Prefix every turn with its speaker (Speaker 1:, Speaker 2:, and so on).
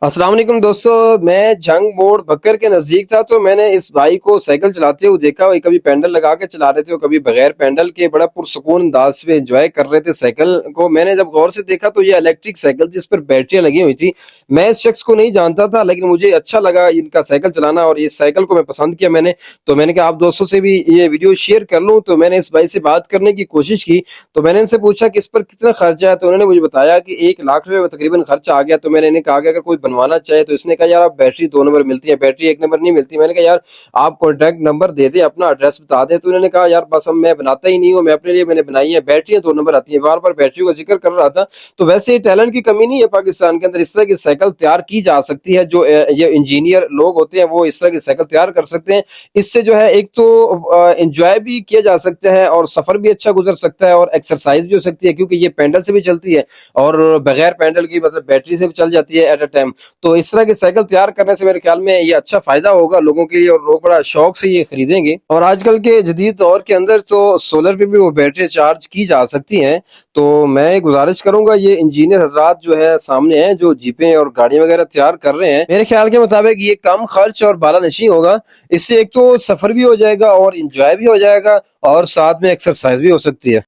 Speaker 1: अस्सलाम वालेकुम दोस्तों। मैं जंग मोड़ बकर के नज़दीक था तो मैंने इस भाई को साइकिल चलाते हुए देखा। वो कभी पैडल लगा के चला रहे थे और कभी बगैर पैडल के बड़ा पुरसुकून अंदाज से एंजॉय कर रहे थे साइकिल को। मैंने जब गौर से देखा तो ये इलेक्ट्रिक साइकिल थी, इस पर बैटरियां लगी हुई थी। मैं इस शख्स को नहीं जानता था लेकिन मुझे अच्छा लगा इनका साइकिल चलाना और इस साइकिल को मैं पसंद किया। मैंने कहा आप दोस्तों से भी ये वीडियो शेयर कर लूँ। तो मैंने इस भाई से बात करने की कोशिश की। तो मैंने इनसे पूछा कि इस पर कितना खर्चा है, तो उन्होंने मुझे बताया कि 1 लाख रुपए तकरीबन खर्चा आ गया। तो मैंने इन्हें कहा कि अगर कोई बनवाना चाहे तो इसने कहा यार आप बैटरी 2 नंबर मिलती है, बैटरी 1 नंबर नहीं मिलती। मैंने कहा यार आप कॉन्टैक्ट नंबर दे दें, अपना एड्रेस बता दें। तो उन्होंने कहा यार बस हम मैं बनाता ही नहीं हूँ, मैं अपने लिए मैंने बनाई है, बैटरियां 2 नंबर आती है। बार बार बैटरी का जिक्र कर रहा था। तो वैसे टैलेंट की कमी नहीं है पाकिस्तान के अंदर, इस तरह की साइकिल तैयार की जा सकती है। जो ये इंजीनियर लोग होते हैं वो इस तरह की साइकिल तैयार कर सकते हैं। इससे जो है एक तो एंजॉय भी किया जा सकता है और सफर भी अच्छा गुजर सकता है और एक्सरसाइज भी हो सकती है, क्योंकि ये पैडल से भी चलती है और बगैर पैडल की मतलब बैटरी से भी चल जाती है एट अ टाइम। तो इस तरह की साइकिल तैयार करने से मेरे ख्याल में ये अच्छा फायदा होगा लोगों के लिए और लोग बड़ा शौक से ये खरीदेंगे। और आजकल के जदीद दौर के अंदर तो सोलर पे भी वो बैटरी चार्ज की जा सकती हैं। तो मैं गुजारिश करूंगा ये इंजीनियर हजरात जो है सामने हैं, जो जीपें और गाड़ियां वगैरह तैयार कर रहे हैं, मेरे ख्याल के मुताबिक ये कम खर्च और बालानशी होगा। इससे एक तो सफर भी हो जाएगा और इंजॉय भी हो जाएगा और साथ में एक्सरसाइज भी हो सकती है।